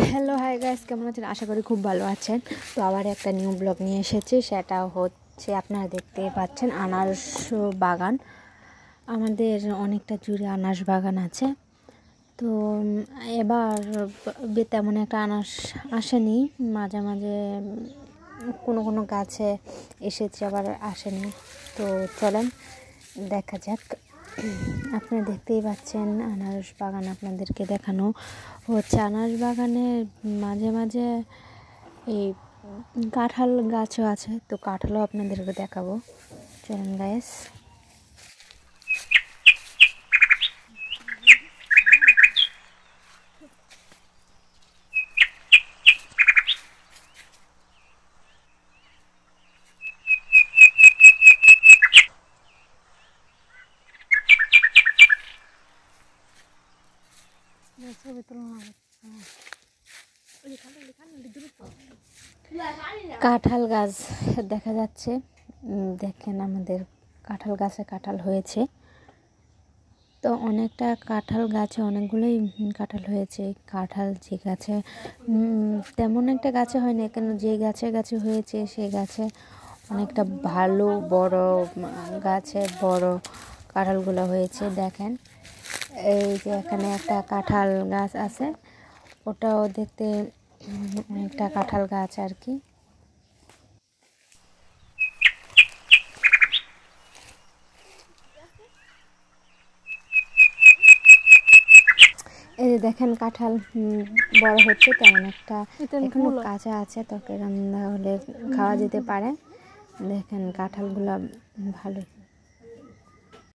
Hello hi guys, কেমন আছেন? আশা করি খুব ভালো আছেন। তো আবার একটা নিউ ব্লগ নিয়ে এসেছি। সেটা হচ্ছে আপনারা দেখতে পাচ্ছেন আনারস বাগান। আমাদের অনেকটা জুড়ে আনারস বাগান আছে। তো এবার তেমন একটা আনারস আসেনি, মাঝে মাঝে কোনো কোনো গাছে এসেছে, আবার আসেনি। তো চলেন দেখা যাক। আপনারা দেখতেই পাচ্ছেন আনারস বাগান, আপনাদেরকে দেখানো হচ্ছে। আনারস বাগানে মাঝে মাঝে এই কাঁঠাল গাছও আছে, তো কাঁঠালও আপনাদেরকে দেখাবো। চলেন গাইস। কাঁঠাল গাছ দেখা যাচ্ছে, দেখেন আমাদের কাঁঠাল গাছে কাঁঠাল হয়েছে। তো অনেকটা কাঁঠাল গাছে অনেকগুলোই কাঁঠাল হয়েছে। কাঁঠাল যে গাছে তেমন একটা গাছে হয় না কেন, যে গাছে হয়েছে সেই গাছে অনেকটা ভালো বড় গাছে বড় কাঁঠালগুলো হয়েছে। দেখেন এই যে এখানে একটা কাঁঠাল গাছ আছে, ওটাও দেখতে অনেকটা কাঁঠাল গাছ আর কি। এই যে দেখেন কাঁঠাল বড় হচ্ছে, তেমন একটা এখনো কাঁচা আছে, তরকারি রান্না হলে খাওয়া যেতে পারে। দেখেন কাঁঠালগুলো ভালো।